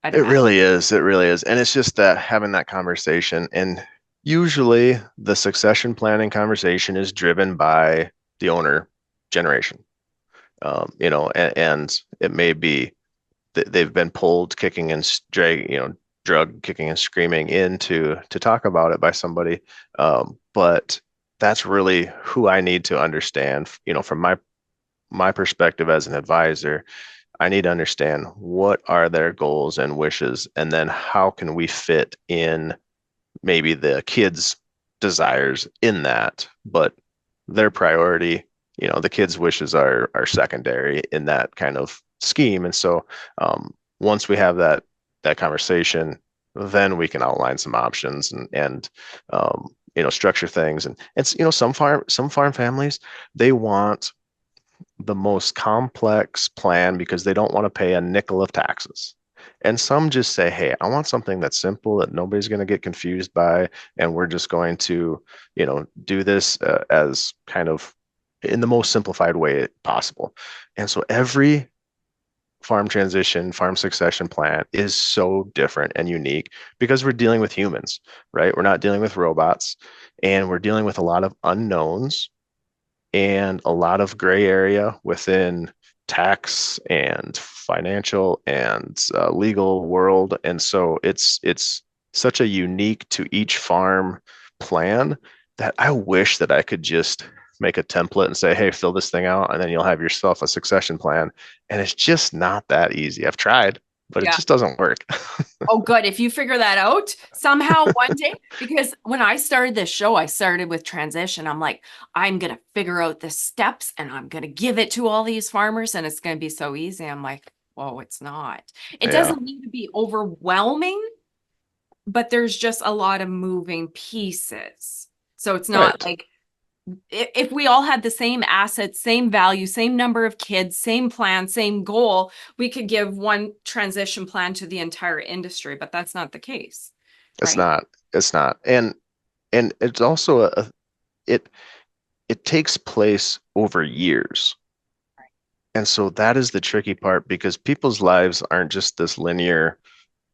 It really is. It really is. And it's just that having that conversation. And usually the succession planning conversation is driven by the owner generation. And it may be that they've been pulled kicking and drug kicking and screaming to talk about it by somebody. But that's really who I need to understand, from my perspective as an advisor. I need to understand what are their goals and wishes, and then how can we fit in maybe the kids' desires in that, but their priority, the kids' wishes are secondary in that kind of scheme. And so once we have that conversation, then we can outline some options and structure things. And it's, some farm families, they want the most complex plan because they don't want to pay a nickel of taxes. And some just say, hey, I want something that's simple that nobody's going to get confused by. And we're just going to, do this as kind of in the most simplified way possible. And so every farm transition, farm succession plan is so different and unique because we're dealing with humans, right? We're not dealing with robots, and we're dealing with a lot of unknowns and a lot of gray area within tax and financial and legal world. And so it's such a unique to each farm plan that I wish that I could just make a template and say, hey, fill this thing out, and then you'll have yourself a succession plan. And it's just not that easy. I've tried, but it Yeah. just doesn't work. Oh, good. If you figure that out somehow one day, because when I started this show, I started with transition. I'm like, I'm going to figure out the steps and I'm going to give it to all these farmers and it's going to be so easy. I'm like, whoa, it's not. It Yeah, doesn't need to be overwhelming, but there's just a lot of moving pieces. So it's not right. like if we all had the same assets, same value, same number of kids, same plan, same goal, we could give one transition plan to the entire industry, but that's not the case, It's right? not. It's not. And it's also it it takes place over years. And so that is the tricky part because people's lives aren't just this linear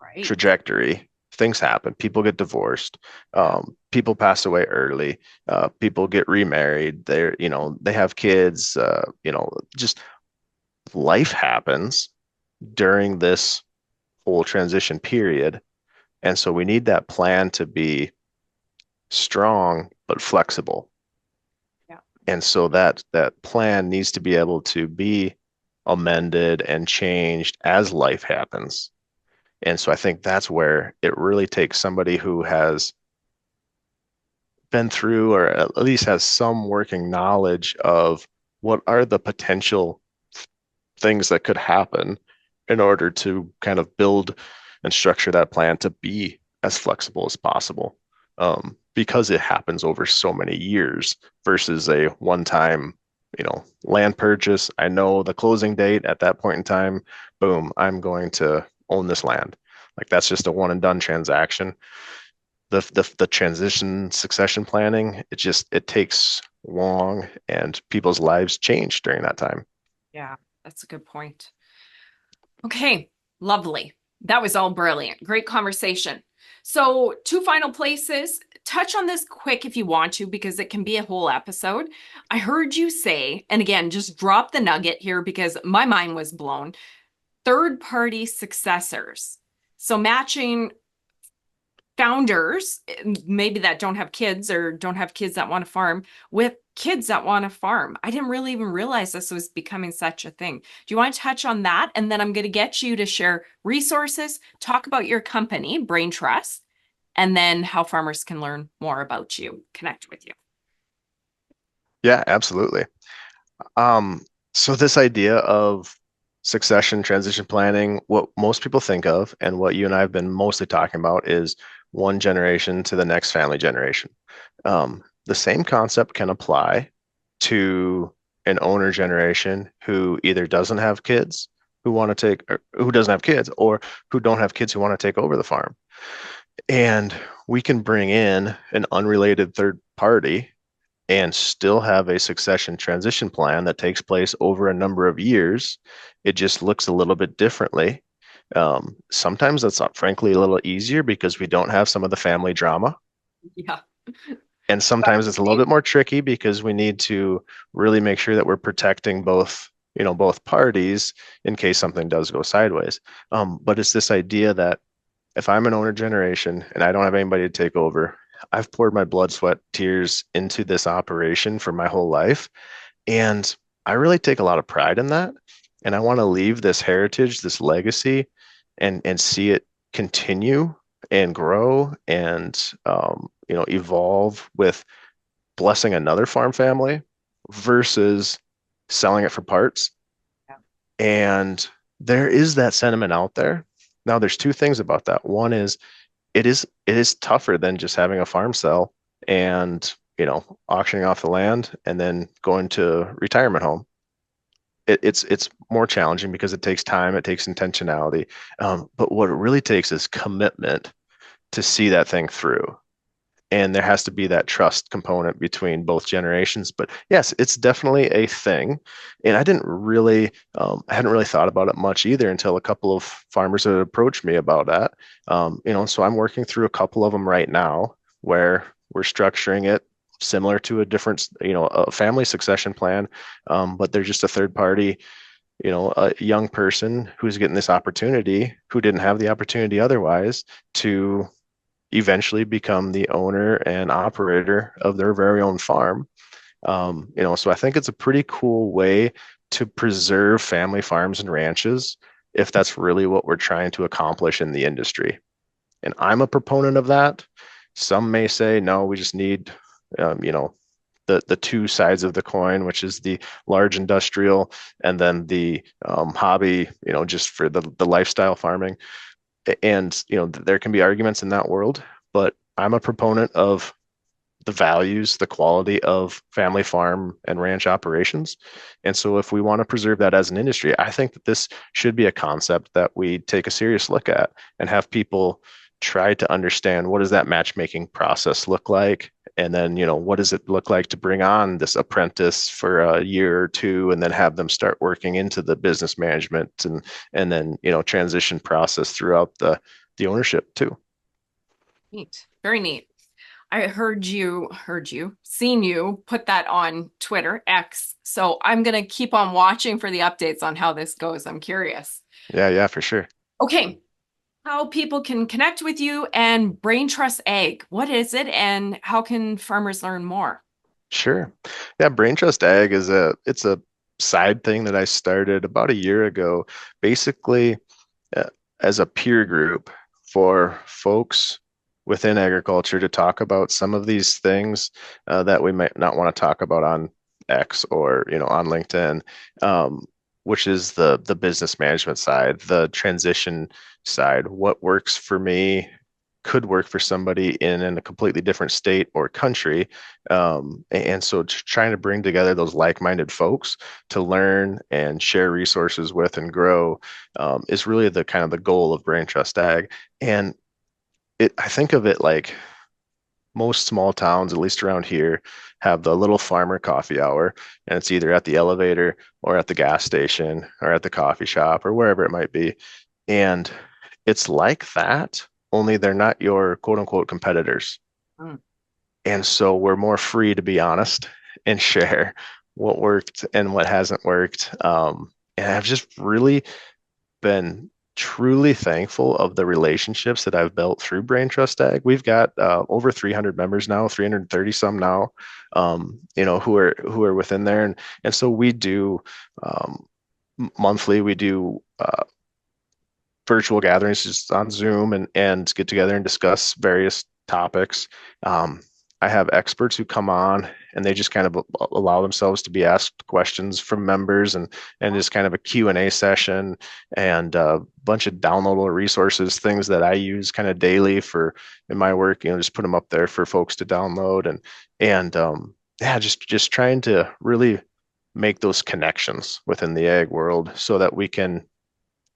Right. trajectory. Things happen. People get divorced. Yeah. People pass away early. People get remarried. They have kids. Just life happens during this whole transition period. And so we need that plan to be strong but flexible. Yeah. And so that plan needs to be able to be amended and changed as life happens. And so I think that's where it really takes somebody who has been through or at least has some working knowledge of what are the potential things that could happen in order to kind of build and structure that plan to be as flexible as possible. Because it happens over so many years versus a one-time, land purchase. I know the closing date at that point in time, boom, I'm going to own this land. Like that's just a one and done transaction. The transition succession planning, it takes long and people's lives change during that time. Yeah, that's a good point. Okay, lovely. That was all brilliant. Great conversation. So, two final places. Touch on this quick if you want to, because it can be a whole episode. I heard you say, and again, just drop the nugget here because my mind was blown. Third party successors. So, matching founders, maybe that don't have kids or don't have kids that want to farm with kids that want to farm. I didn't really even realize this was becoming such a thing. Do you want to touch on that? And then I'm going to get you to share resources, talk about your company, Brain Trust, and then how farmers can learn more about you, connect with you. Yeah, absolutely. So this idea of succession transition planning, what most people think of and what you and I have been mostly talking about is one generation to the next family generation. The same concept can apply to an owner generation who either doesn't have kids who want to take, or who doesn't have kids, or who don't have kids who want to take over the farm. And we can bring in an unrelated third party and still have a succession transition plan that takes place over a number of years. It just looks a little bit differently. Sometimes that's not, frankly, a little easier because we don't have some of the family drama. Yeah. And sometimes it's a little bit more tricky because we need to really make sure that we're protecting both parties in case something does go sideways. But it's this idea that if I'm an owner generation and I don't have anybody to take over, I've poured my blood, sweat, tears into this operation for my whole life. And I really take a lot of pride in that. And I want to leave this heritage, this legacy, and see it continue and grow and evolve with blessing another farm family versus selling it for parts. Yeah. And there is that sentiment out there. Now, there's two things about that. One is it is tougher than just having a farm sale and, auctioning off the land and then going to retirement home. It's more challenging because it takes time, it takes intentionality. But what it really takes is commitment to see that thing through. And there has to be that trust component between both generations. But yes, it's definitely a thing. And I hadn't really thought about it much either until a couple of farmers had approached me about that. So I'm working through a couple of them right now where we're structuring it similar to a different, a family succession plan. But they're just a third party, a young person who's getting this opportunity who didn't have the opportunity otherwise to eventually become the owner and operator of their very own farm. So I think it's a pretty cool way to preserve family farms and ranches if that's really what we're trying to accomplish in the industry. And I'm a proponent of that. Some may say, no, we just need, the two sides of the coin, which is the large industrial and then the hobby, just for the lifestyle farming. And there can be arguments in that world, but I'm a proponent of the values, the quality of family farm and ranch operations. And so if we want to preserve that as an industry, I think that this should be a concept that we take a serious look at and have people try to understand, what does that matchmaking process look like? And then, what does it look like to bring on this apprentice for a year or two and then have them start working into the business management and then, transition process throughout the ownership too. Neat. Very neat. I seen you put that on Twitter, X. So I'm going to keep on watching for the updates on how this goes. I'm curious. Yeah, for sure. Okay. How people can connect with you and Brain Trust Ag. What is it and how can farmers learn more? Sure. Yeah, Brain Trust Ag it's a side thing that I started about a year ago, basically uh, as a peer group for folks within agriculture to talk about some of these things that we might not want to talk about on X or on LinkedIn, which is the business management side, the transition side. What works for me could work for somebody in a completely different state or country. And so trying to bring together those like-minded folks to learn and share resources with and grow is really the kind of the goal of Brain Trust Ag. And I think of it like most small towns, at least around here, have the little farmer coffee hour, and it's either at the elevator or at the gas station or at the coffee shop or wherever it might be. And it's like that, only they're not your quote unquote competitors. Mm. And so we're more free to be honest and share what worked and what hasn't worked. And I've just really been truly thankful of the relationships that I've built through Brain Trust Ag. We've got over 300 members now, 330 some now, who are within there, and so we do monthly. We do virtual gatherings just on Zoom and get together and discuss various topics. I have experts who come on and they just kind of allow themselves to be asked questions from members and just kind of a Q&A session and a bunch of downloadable resources, things that I use kind of daily for in my work, just put them up there for folks to download just trying to really make those connections within the ag world so that we can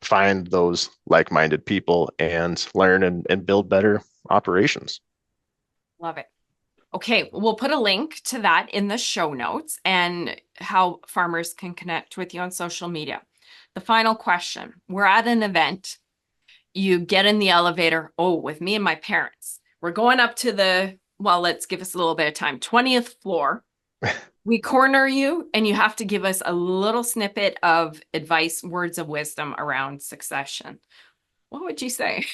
find those like-minded people and learn and build better operations. Love it. Okay, we'll put a link to that in the show notes and how farmers can connect with you on social media. The final question, we're at an event, you get in the elevator, with me and my parents. We're going up to let's give us a little bit of time, 20th floor. We corner you and you have to give us a little snippet of advice, words of wisdom around succession. What would you say?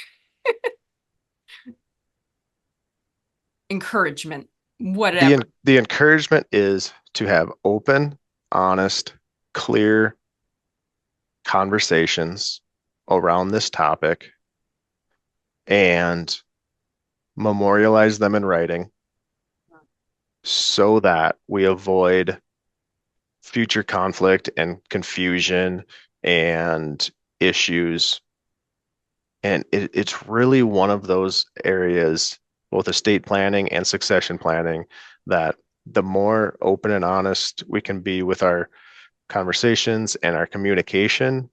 Encouragement, whatever. The encouragement is to have open, honest, clear conversations around this topic and memorialize them in writing so that we avoid future conflict and confusion and issues. And it's really one of those areas, both estate planning and succession planning, that the more open and honest we can be with our conversations and our communication,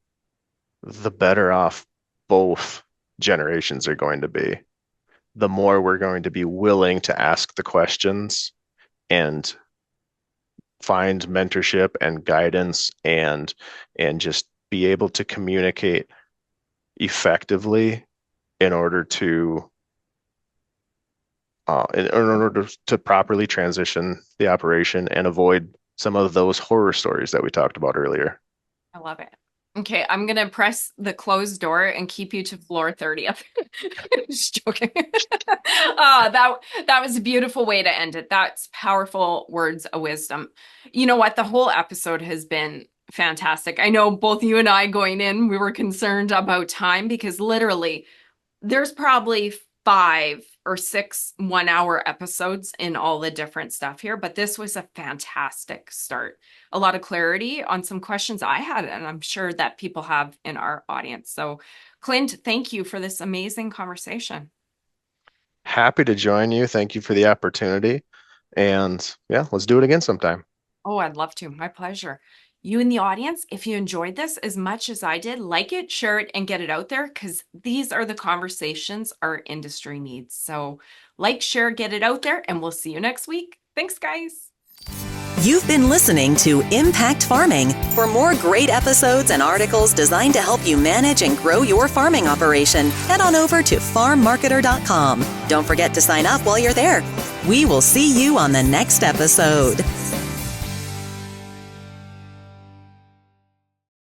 the better off both generations are going to be. The more we're going to be willing to ask the questions and find mentorship and guidance and just be able to communicate effectively in order to properly transition the operation and avoid some of those horror stories that we talked about earlier. I love it. Okay, I'm gonna press the closed door and keep you to floor 30th. Just joking. That was a beautiful way to end it. That's powerful words of wisdom. You know what? The whole episode has been fantastic. I know both you and I going in, we were concerned about time because literally there's probably 5 or 6 1-hour episodes in all the different stuff here, but this was a fantastic start. A lot of clarity on some questions I had, and I'm sure that people have in our audience. So, Clint, thank you for this amazing conversation. Happy to join you. Thank you for the opportunity. And yeah, let's do it again sometime. Oh, I'd love to. My pleasure. You in the audience, if you enjoyed this as much as I did, like it, share it, and get it out there because these are the conversations our industry needs. So like, share, get it out there, and we'll see you next week. Thanks, guys. You've been listening to Impact Farming. For more great episodes and articles designed to help you manage and grow your farming operation, head on over to farmmarketer.com. Don't forget to sign up while you're there. We will see you on the next episode.